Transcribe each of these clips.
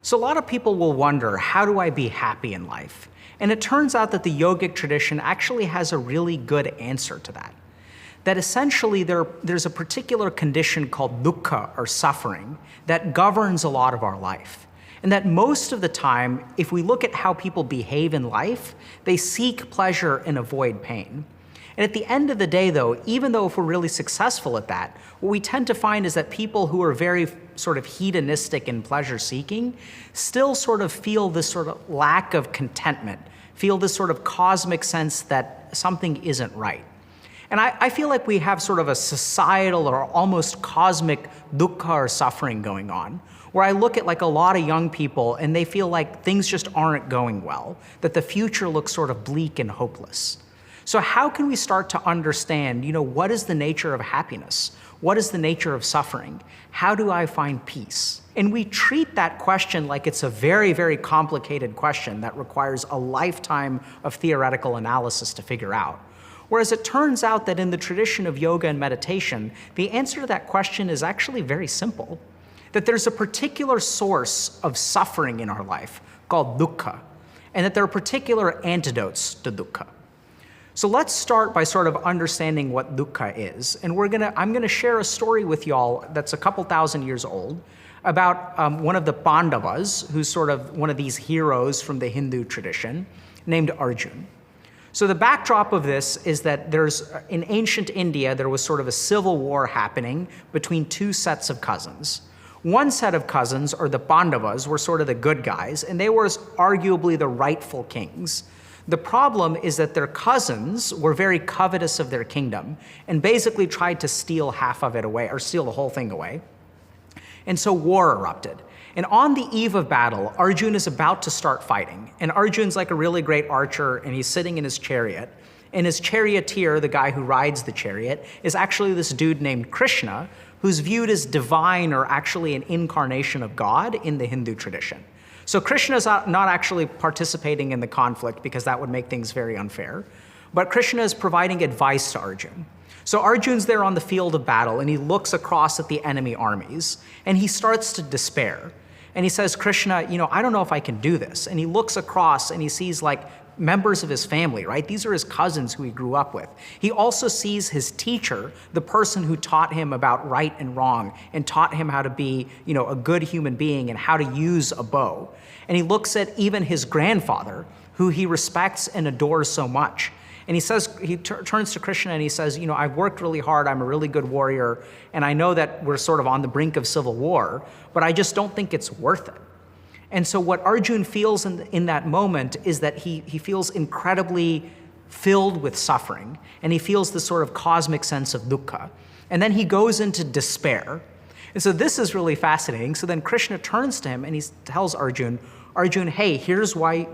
So a lot of people will wonder, how do I be happy in life? And it turns out that the yogic tradition actually has a really good answer to that. That essentially there's a particular condition called dukkha, or suffering, that governs a lot of our life. And that most of the time, if we look at how people behave in life, they seek pleasure and avoid pain. And at the end of the day, though, even though if we're really successful at that, what we tend to find is that people who are very sort of hedonistic and pleasure-seeking still sort of feel this sort of lack of contentment, feel this sort of cosmic sense that something isn't right. And I feel like we have sort of a societal or almost cosmic dukkha, or suffering, going on, where I look at like a lot of young people and they feel like things just aren't going well, that the future looks sort of bleak and hopeless. So how can we start to understand, what is the nature of happiness? What is the nature of suffering? How do I find peace? And we treat that question like it's a very, very complicated question that requires a lifetime of theoretical analysis to figure out. Whereas it turns out that in the tradition of yoga and meditation, the answer to that question is actually very simple. That there's a particular source of suffering in our life called dukkha, and that there are particular antidotes to dukkha. So let's start by sort of understanding what dukkha is. And I'm gonna share a story with y'all that's a couple thousand years old about one of the Pandavas, who's sort of one of these heroes from the Hindu tradition, named Arjuna. So the backdrop of this is that in ancient India, there was sort of a civil war happening between two sets of cousins. One set of cousins, or the Pandavas, were sort of the good guys, and they were arguably the rightful kings. The problem is that their cousins were very covetous of their kingdom and basically tried to steal half of it away, or steal the whole thing away. And so war erupted. And on the eve of battle, Arjuna is about to start fighting. And Arjuna's like a really great archer, and he's sitting in his chariot. And his charioteer, the guy who rides the chariot, is actually this dude named Krishna, who's viewed as divine, or actually an incarnation of God in the Hindu tradition. So Krishna's not actually participating in the conflict, because that would make things very unfair. But Krishna is providing advice to Arjuna. So Arjuna's there on the field of battle, and he looks across at the enemy armies, and he starts to despair. And he says, Krishna, I don't know if I can do this. And he looks across and he sees like members of his family, right? These are his cousins who he grew up with. He also sees his teacher, the person who taught him about right and wrong and taught him how to be, a good human being and how to use a bow. And he looks at even his grandfather, who he respects and adores so much. And he says, turns to Krishna and he says, I've worked really hard, I'm a really good warrior, and I know that we're sort of on the brink of civil war, but I just don't think it's worth it. And so what Arjuna feels in that moment is that he feels incredibly filled with suffering, and he feels this sort of cosmic sense of dukkha. And then he goes into despair. And so this is really fascinating. So then Krishna turns to him and he tells Arjuna, hey, here's why,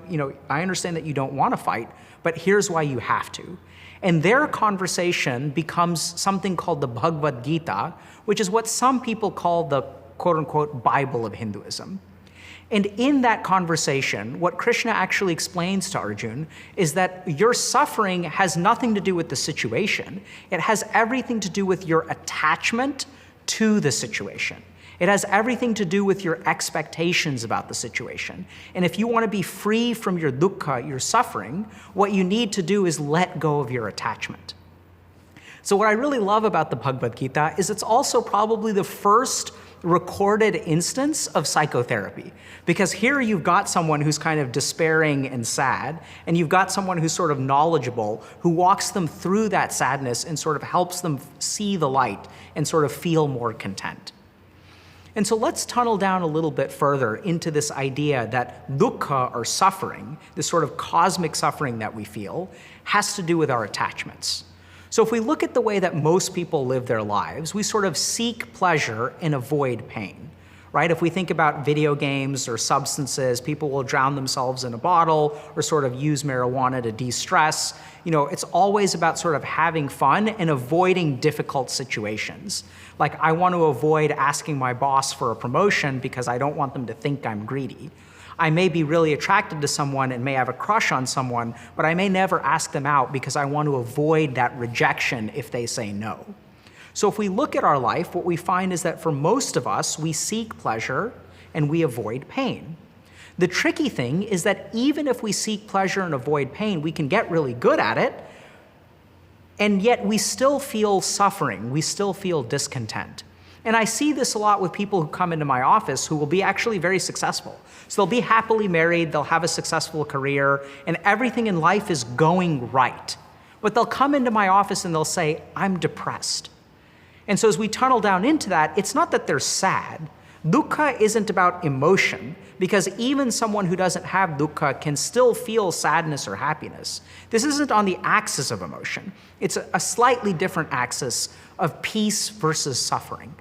I understand that you don't want to fight, but here's why you have to. And their conversation becomes something called the Bhagavad Gita, which is what some people call the quote-unquote Bible of Hinduism. And in that conversation, what Krishna actually explains to Arjuna is that your suffering has nothing to do with the situation. It has everything to do with your attachment to the situation. It has everything to do with your expectations about the situation. And if you want to be free from your dukkha, your suffering, what you need to do is let go of your attachment. So what I really love about the Bhagavad Gita is it's also probably the first recorded instance of psychotherapy. Because here you've got someone who's kind of despairing and sad, and you've got someone who's sort of knowledgeable, who walks them through that sadness and sort of helps them see the light and sort of feel more content. And so let's tunnel down a little bit further into this idea that dukkha, or suffering, this sort of cosmic suffering that we feel, has to do with our attachments. So if we look at the way that most people live their lives, we sort of seek pleasure and avoid pain, right? If we think about video games or substances, people will drown themselves in a bottle or sort of use marijuana to de-stress. It's always about sort of having fun and avoiding difficult situations. Like, I want to avoid asking my boss for a promotion because I don't want them to think I'm greedy. I may be really attracted to someone and may have a crush on someone, but I may never ask them out because I want to avoid that rejection if they say no. So if we look at our life, what we find is that for most of us, we seek pleasure and we avoid pain. The tricky thing is that even if we seek pleasure and avoid pain, we can get really good at it, and yet we still feel suffering, we still feel discontent. And I see this a lot with people who come into my office who will be actually very successful. So they'll be happily married, they'll have a successful career, and everything in life is going right. But they'll come into my office and they'll say, I'm depressed. And so as we tunnel down into that, it's not that they're sad. Dukkha isn't about emotion, because even someone who doesn't have dukkha can still feel sadness or happiness. This isn't on the axis of emotion. It's a slightly different axis of peace versus suffering.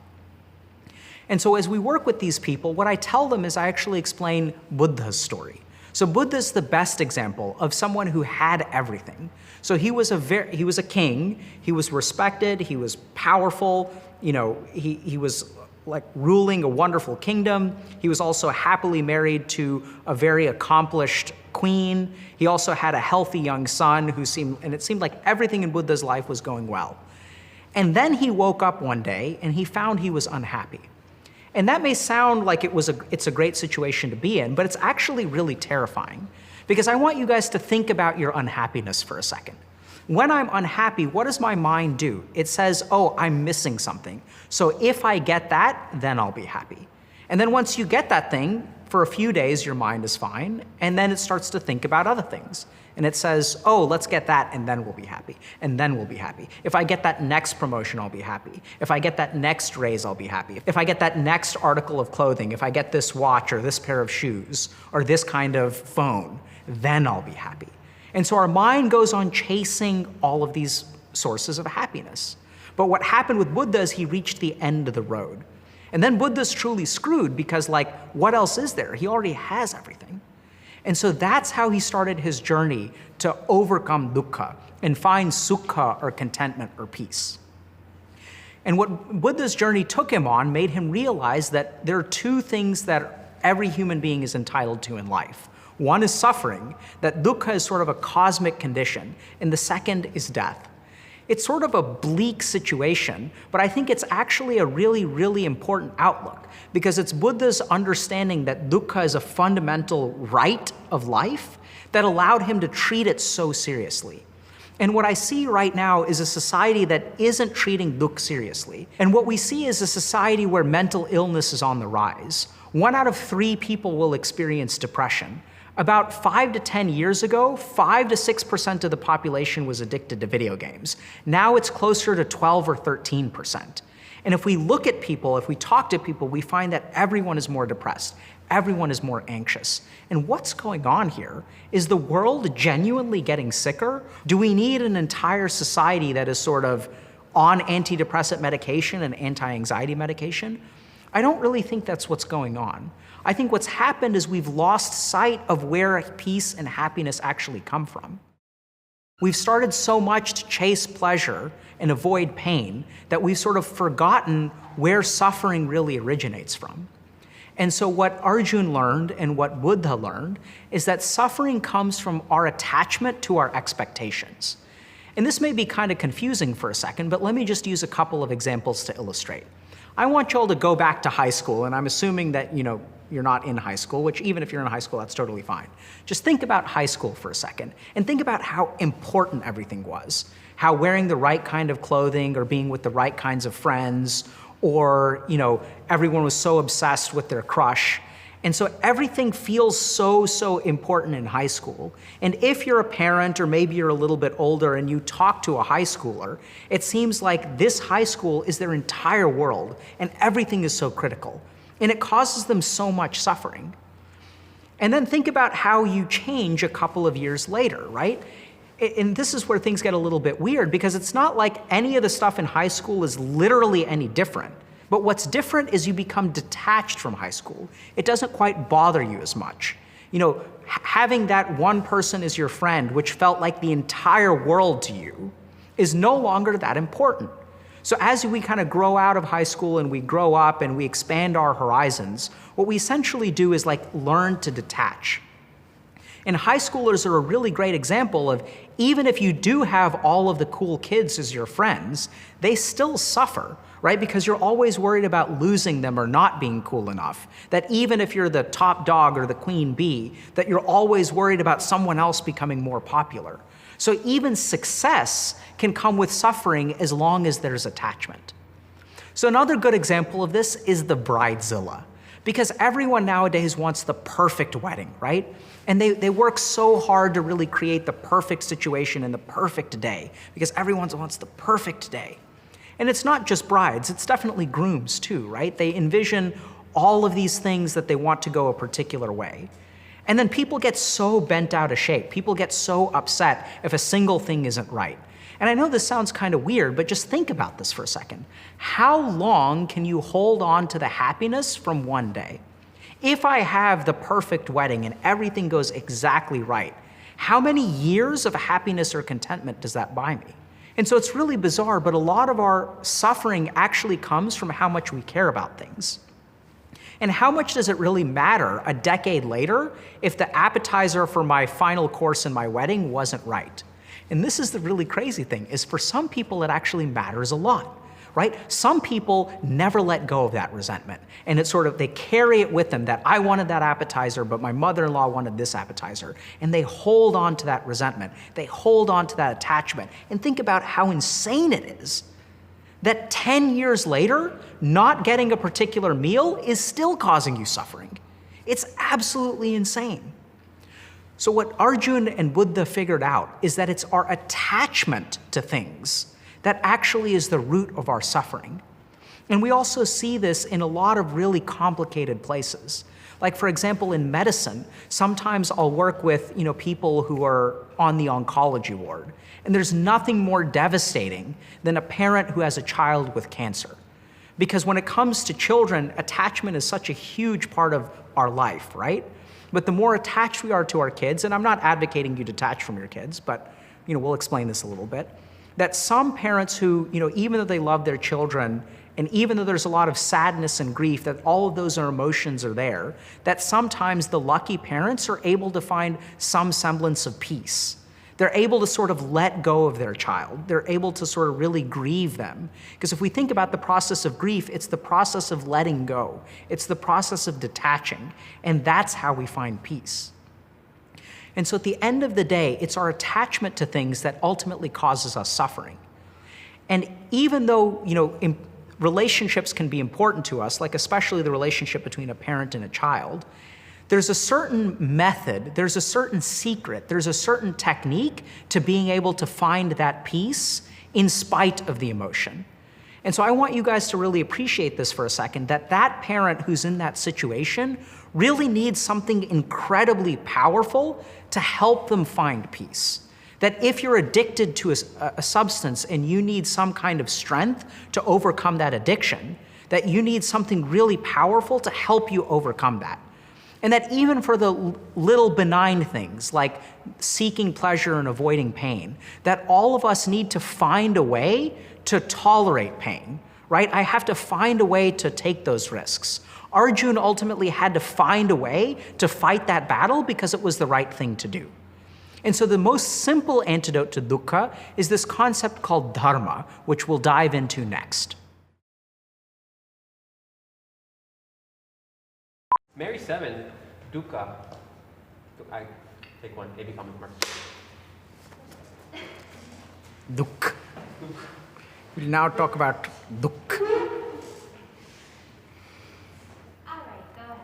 And so as we work with these people, what I tell them is I actually explain Buddha's story. So Buddha's the best example of someone who had everything. So he was a king, he was respected, he was powerful, he was like ruling a wonderful kingdom. He was also happily married to a very accomplished queen. He also had a healthy young son and it seemed like everything in Buddha's life was going well. And then he woke up one day and he found he was unhappy. And that may sound like it's a great situation to be in, but it's actually really terrifying. Because I want you guys to think about your unhappiness for a second. When I'm unhappy, what does my mind do? It says, oh, I'm missing something. So if I get that, then I'll be happy. And then once you get that thing, for a few days, your mind is fine. And then it starts to think about other things. And it says, oh, let's get that, and then we'll be happy. And then we'll be happy. If I get that next promotion, I'll be happy. If I get that next raise, I'll be happy. If I get that next article of clothing, if I get this watch or this pair of shoes or this kind of phone, then I'll be happy. And so our mind goes on chasing all of these sources of happiness. But what happened with Buddha is he reached the end of the road. And then Buddha's truly screwed because, what else is there? He already has everything. And so that's how he started his journey to overcome dukkha and find sukkha or contentment or peace. And what Buddha's journey took him on made him realize that there are two things that every human being is entitled to in life. One is suffering, that dukkha is sort of a cosmic condition, and the second is death. It's sort of a bleak situation, but I think it's actually a really, really important outlook because it's Buddha's understanding that dukkha is a fundamental right of life that allowed him to treat it so seriously. And what I see right now is a society that isn't treating dukkha seriously. And what we see is a society where mental illness is on the rise. 1 out of 3 people will experience depression. About 5 to 10 years ago, 5 to 6% of the population was addicted to video games. Now it's closer to 12 or 13%. And if we look at people, if we talk to people, we find that everyone is more depressed. Everyone is more anxious. And what's going on here? Is the world genuinely getting sicker? Do we need an entire society that is sort of on antidepressant medication and anti-anxiety medication? I don't really think that's what's going on. I think what's happened is we've lost sight of where peace and happiness actually come from. We've started so much to chase pleasure and avoid pain that we've sort of forgotten where suffering really originates from. And so what Arjun learned and what Buddha learned is that suffering comes from our attachment to our expectations. And this may be kind of confusing for a second, but let me just use a couple of examples to illustrate. I want you all to go back to high school, and I'm assuming that you're not in high school, which even if you're in high school, that's totally fine. Just think about high school for a second, and think about how important everything was. How wearing the right kind of clothing or being with the right kinds of friends, or everyone was so obsessed with their crush. And so everything feels so important in high school. And if you're a parent or maybe you're a little bit older and you talk to a high schooler, it seems like this high school is their entire world and everything is so critical. And it causes them so much suffering. And then think about how you change a couple of years later, right? And this is where things get a little bit weird because it's not like any of the stuff in high school is literally any different. But what's different is you become detached from high school. It doesn't quite bother you as much. Having that one person as your friend, which felt like the entire world to you, is no longer that important. So as we kind of grow out of high school and we grow up and we expand our horizons, what we essentially do is learn to detach. And high schoolers are a really great example of, even if you do have all of the cool kids as your friends, they still suffer, right? Because you're always worried about losing them or not being cool enough. That even if you're the top dog or the queen bee, that you're always worried about someone else becoming more popular. So even success can come with suffering as long as there's attachment. So another good example of this is the bridezilla. Because everyone nowadays wants the perfect wedding, right? And they work so hard to really create the perfect situation and the perfect day, because everyone wants the perfect day. And it's not just brides, it's definitely grooms too, right? They envision all of these things that they want to go a particular way. And then people get so bent out of shape. People get so upset if a single thing isn't right. And I know this sounds kind of weird, but just think about this for a second. How long can you hold on to the happiness from one day? If I have the perfect wedding and everything goes exactly right, how many years of happiness or contentment does that buy me? And so it's really bizarre, but a lot of our suffering actually comes from how much we care about things. And how much does it really matter a decade later if the appetizer for my final course in my wedding wasn't right? And this is the really crazy thing, is for some people it actually matters a lot, right? Some people never let go of that resentment. And it's sort of, they carry it with them that I wanted that appetizer, but my mother-in-law wanted this appetizer. And they hold on to that resentment. They hold on to that attachment. And think about how insane it is that 10 years later, not getting a particular meal is still causing you suffering. It's absolutely insane. So what Arjuna and Buddha figured out is that it's our attachment to things that actually is the root of our suffering. And we also see this in a lot of really complicated places. Like, for example, in medicine, sometimes I'll work with people who are on the oncology ward. And there's nothing more devastating than a parent who has a child with cancer. Because when it comes to children, attachment is such a huge part of our life, right? But the more attached we are to our kids, and I'm not advocating you detach from your kids, but we'll explain this a little bit, that some parents who, even though they love their children, and even though there's a lot of sadness and grief, that all of those emotions are there, that sometimes the lucky parents are able to find some semblance of peace. They're able to sort of let go of their child. They're able to sort of really grieve them. Because if we think about the process of grief, it's the process of letting go. It's the process of detaching. And that's how we find peace. And so at the end of the day, it's our attachment to things that ultimately causes us suffering. And even though, relationships can be important to us, like especially the relationship between a parent and a child, there's a certain method, there's a certain secret, there's a certain technique to being able to find that peace in spite of the emotion. And so I want you guys to really appreciate this for a second, that that parent who's in that situation really needs something incredibly powerful to help them find peace. That if you're addicted to a substance and you need some kind of strength to overcome that addiction, that you need something really powerful to help you overcome that. And that even for the little benign things like seeking pleasure and avoiding pain, that all of us need to find a way to tolerate pain, right? I have to find a way to take those risks. Arjuna ultimately had to find a way to fight that battle because it was the right thing to do. And so the most simple antidote to dukkha is this concept called dharma, which we'll dive into next. Mary 7, dukkha. I take one, A becoming first. Dukkha. We'll now talk about dukkha. All right, go ahead.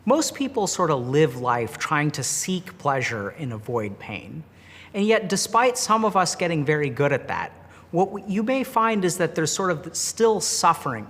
Most people sort of live life trying to seek pleasure and avoid pain. And yet, despite some of us getting very good at that, what you may find is that there's sort of still suffering.